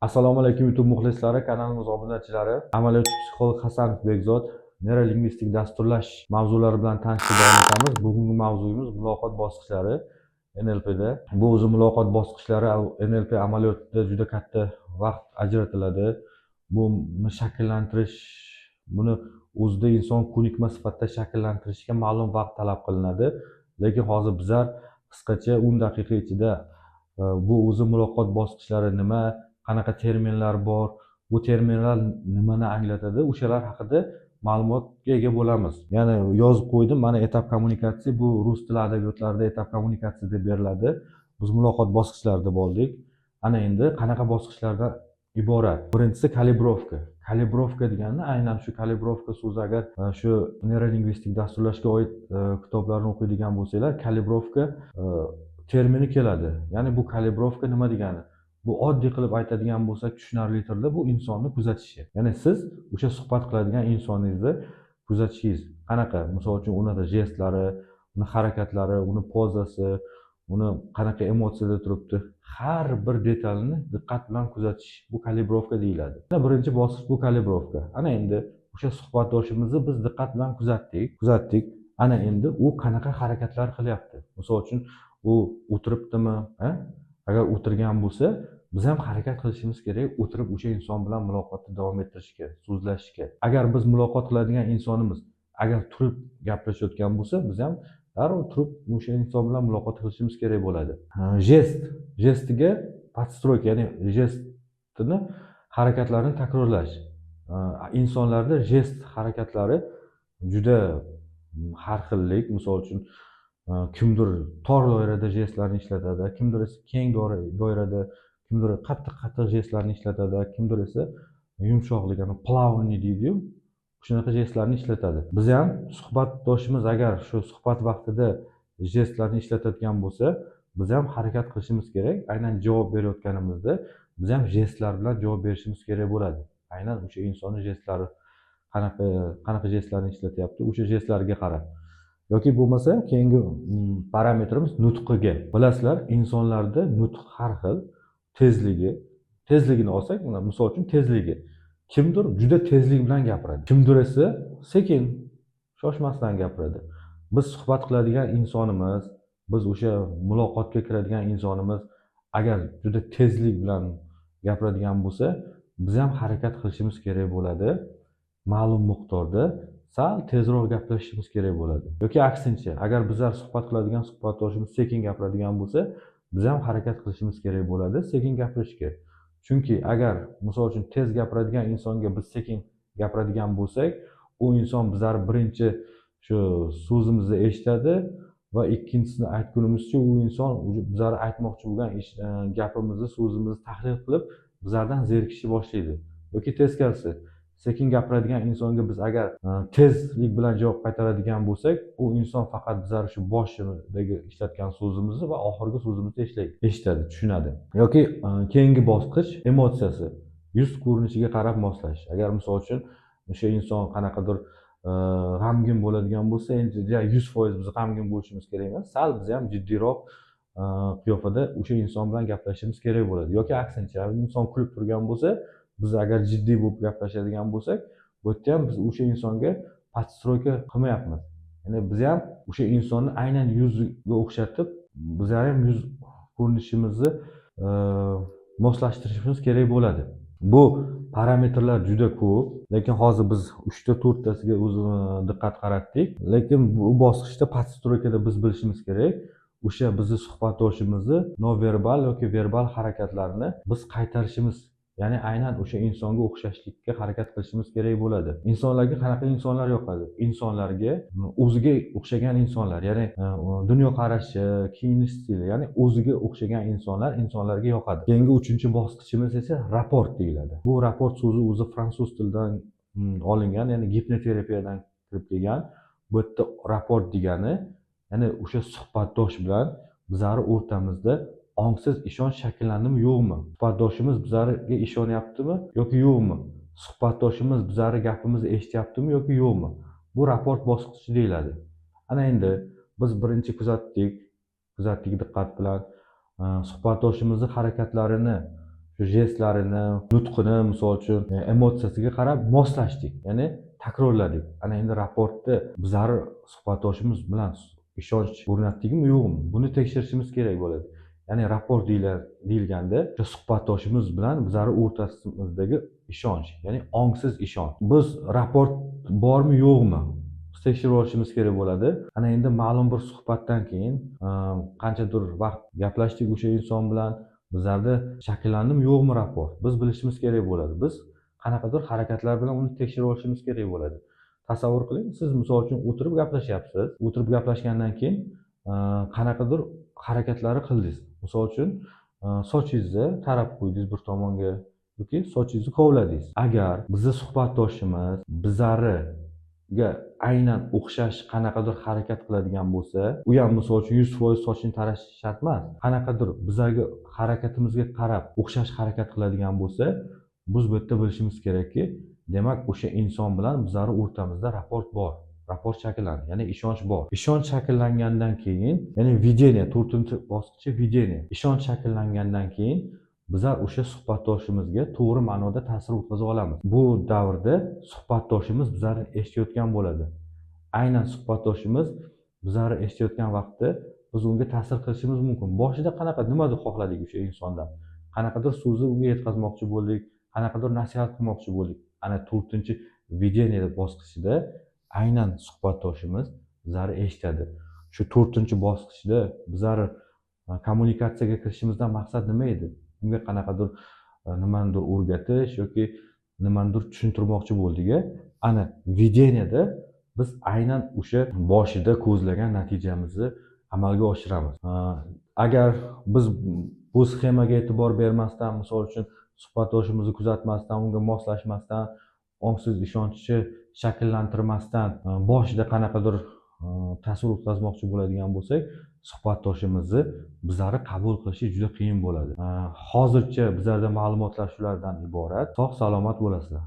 Assalomu alaykum YouTube muxlislari, kanalimiz obunachilari. Amaliyotchi psixolog Hasanov Bekzod neurolingvistik dasturlash mavzulari bilan tanishib davom etamiz. Bugungi mavzuyimiz muloqot bosqichlari NLPda. Bu o'zi muloqot bosqichlari NLP amaliyotida juda katta vaqt ajratiladi. Buni shakllantirish, buni o'zida inson ko'nikma sifatida shakllantirishga ma'lum vaqt talab qilinadi. Lekin hozir bizlar qisqacha 10 daqiqa ichida bu o'zi muloqot bosqichlari nima, qanaqa terminlar bor, bu terminlar nimani anglatadi, o'shalar haqida ma'lumotga ega bo'lamiz. Ya'ni yozib qo'ydim, mana etap kommunikatsiya, bu rus tili adabiyotlarida etap kommunikatsiya deb beriladi. Biz muloqot bosqichlariga bo'ldik. Ana endi qanaqa bosqichlardan iborat? Birinchisi kalibrovka. Kalibrovka degani aynan shu kalibrovka so'zi, agar shu neurolingvistik dasturlashga oid kitoblarni o'qiydigan bo'lsanglar, kalibrovka termini keladi. Ya'ni bu kalibrovka nima degani? Bu oddiy qilib aytadigan bo'lsak, tushunarli tilda bu insonni kuzatishi. Ya'ni siz o'sha suhbat qiladigan insoningizni kuzatishingiz. Qanaqa? Misol uchun uni jestlari, uni harakatlari, uni pozasi, uni qanaqa emotsiyada turibdi, har bir detalni diqqat bilan kuzatish. Bu kalibrovka deyiladi. Birinchi bosqich bu kalibrovka. Ana endi o'sha suhbatdoshimizni biz diqqat bilan kuzatdik. Ana endi u qanaqa harakatlar qilyapti? Misol uchun u o'tiribdimi? Agar o'tirgan bo'lsa, biz ham harakat qilishimiz kerak, o'tirib o'sha inson bilan muloqotni davom ettirishga, so'zlashishga. Agar biz muloqot qiladigan insonimiz agar turib gaplashayotgan bo'lsa, biz ham darrov turib o'sha inson bilan muloqot qilishimiz kerak bo'ladi. Jestiga podstroyka, ya'ni jestni harakatlarini takrorlash. Insonlarda jest harakatlari juda har xillik. Misol uchun kimdir tor doirada jestlarni ishlatadi, kimdir esa keng doirada, kimdir qattiq jestlarni ishlatadi, kimdir esa yumshoqlik, ya'ni plavniy deydi-yu, shunaqa jestlarni ishlatadi. Biz ham suhbatdoshimiz agar shu suhbat vaqtida jestlarni ishlatadigan bo'lsa, biz ham harakat qilishimiz kerak. Aynan javob berayotganimizda biz ham jestlar bilan javob berishimiz kerak bo'ladi. Aynan o'sha insonning jestlari qanaqa jestlarni ishlatyapti, o'sha jestlarga qarab. Yoki bo'lmasa, keyingi parametrimiz nutqiga. Bilasizlar, insonlarda nutq har xil, tezligini olsak, misol uchun tezligi. Kimdir juda tezlik bilan gapiradi, kimdir esa sekin, shoshmasdan gapiradi. Biz suhbat qiladigan insonimiz, biz o'sha muloqotga kiradigan insonimiz agar juda tezlik bilan gapiradigan bo'lsa, biz ham harakat qilishimiz kerak bo'ladi. Ma'lum miqdorda sal tezroq gaplashishimiz kerak bo'ladi. Yoki aksincha, agar bizlar suhbat qiladigan suhbatdoshimiz sekin gapiradigan bo'lsa, biz ham harakat qilishimiz kerak bo'ladi sekin gapirishga. Chunki agar misol uchun tez gapiradigan insonga biz sekin gapiradigan bo'lsak, u inson bizlar birinchi shu so'zimizni eshitadi va ikkinchisini aytgunimizcha u inson bizlar aytmoqchi bo'lgan gapimizni, so'zimizni tahlil qilib, bizlardan zerikishni boshlaydi. Yoki teskarisi, sekin gapiradigan insonga biz agar tezlik bilan javob qaytaradigan bo'lsak, u inson faqat bizlar shu boshidagi ishlatgan so'zimizni va oxirgi so'zimizni eshitadi, tushunadi. Yoki keyingi bosqich emotsiyasi, yuz ko'rinishiga qarab moslash. Agar misol uchun o'sha inson qanaqadir g'amgin bo'ladigan bo'lsa, endi 100% biz g'amgin bo'lishimiz kerak emas, sal biz ham jiddiyroq qiyofada o'sha inson bilan gaplashishimiz kerak bo'ladi. Yoki aksincha, inson kulib turgan bo'lsa, biz agar jiddiy bo'lib gaplashadigan bo'lsak, bu yerda ham biz o'sha insonga podstroyka qilmayapmiz. Ya'ni biz ham o'sha insonni aynan yuziga o'xshatib, bizlar ham yuz ko'rinishimizni moslashtirishimiz kerak bo'ladi. Bu parametrlar juda ko'p, lekin hozir biz 3-4 tasiga o'zimiz diqqat qaratdik. Lekin bu bosqichda podstroykada biz bilishimiz kerak, o'sha bizning suhbatdoshimizni noverbal yoki verbal harakatlarini biz qaytarishimiz, ya'ni aynan o'sha insonga o'xshashlikka harakat qilishimiz kerak bo'ladi. Insonlarga qanaqa insonlar yoqadi? Insonlarga o'ziga o'xshagan insonlar, ya'ni dunyoqarashi, kiyinish stili, ya'ni o'ziga o'xshagan insonlarga yoqadi. Keyingi 3-bosqichimiz esa raport deyiladi. Bu raport so'zi o'zi fransuz tilidan olingan, ya'ni gipnoterapiyadan kirib kelgan. Bu yerda raport degani, ya'ni o'sha suhbatdosh bilan bizlar o'rtamizda ongsiz ishonch shakllandimi yo'qmi? Suhbatdoshimiz bizlarga ishonyaptimi yoki yo'qmi? Suhbatdoshimiz bizlarning gapimizni eshityaptimi yoki yo'qmi? Bu raport bosqichi deyiladi. Ana endi biz birinchi kuzatdik diqqat bilan, suhbatdoshimizning harakatlarini shu jestlarini, nutqini, misol uchun emotsiyasiga qarab moslashdik, ya'ni takrorladik. Ana endi raportda bizlar suhbatdoshimiz bilan ishonch o'rnatdikmi, yo'qmi? Buni tekshirishimiz kerak bo'ladi. Ya'ni raport deyilganda o'sha suhbatdoshimiz bilan bizlar o'rtasimizdagi ishonch, ya'ni ongsiz ishonch. Biz raport bormi, yo'qmi? Tekshirib olishimiz kerak bo'ladi. Ana endi ma'lum bir suhbatdan keyin qanchadir vaqt gaplashdik o'sha inson bilan, bizlarda shakllandimi, yo'qmi raport? Biz bilishimiz kerak bo'ladi. Biz qanaqadir harakatlar bilan uni tekshirib olishimiz kerak bo'ladi. Tasavvur qiling, siz misol uchun o'tirib gaplashyapsiz. O'tirib gaplashgandan keyin qanaqadir harakatlarni qildingiz. Misol uchun sochingizni tarab qo'ydingiz bir tomonga yoki sochingizni kovladingiz. Agar bizning suhbatdoshimiz bizlarga aynan o'xshash qanaqadir harakat qiladigan bo'lsa, u ham misol uchun 100% sochini tarash shart emas. Qanaqadir bizlarga harakatimizga qarab o'xshash harakat qiladigan bo'lsa, biz bu yerda bilishimiz kerakki, demak o'sha inson bilan bizlar o'rtamizda raport bor. Raport shakllandi, ya'ni ishonch bor. Ishonch shakllangandan keyin, ya'ni videniya, 4-bosqichi videniya. Ishonch shakllangandan keyin bizlar o'sha suhbatdoshimizga to'g'ri ma'noda ta'sir o'tkaza olamiz. Bu davrda suhbatdoshimiz bizlarni eshitayotgan bo'ladi. Aynan suhbatdoshimiz bizlarni eshitayotgan vaqtda biz unga ta'sir qilishimiz mumkin. Boshida nimadir xohladik o'sha insondan. Qanaqadir so'zni unga yetkazmoqchi bo'ldik, qanaqadir nasihat qilmoqchi bo'ldik. Ana 4-videniya bosqichida aynan suhbatdoshimiz bizlarni eshitadi. Shu 4-bosqichda bizlar kommunikatsiyaga kirishimizdan maqsad nima edi? Unga qanaqadir nimanidir o'rgatish yoki nimanidir tushuntirmoqchi bo'ldik. Ana videniyada biz aynan o'sha boshida ko'zlagan natijamizni amalga oshiramiz. Agar biz bu sxemaga e'tibor bermasdan, misol uchun suhbatdoshimizni kuzatmasdan, unga moslashmasdan, ongsiz ishonchni shakllantirmasdan boshida qanaqadir ta'sir o'tkazmoqchi bo'ladigan bo'lsak, suhbatdoshimizni bizlarni qabul qilishi juda qiyin bo'ladi. Hozircha bizlarda ma'lumotlar shulardan iborat. Sog' salomat bo'lasizlar.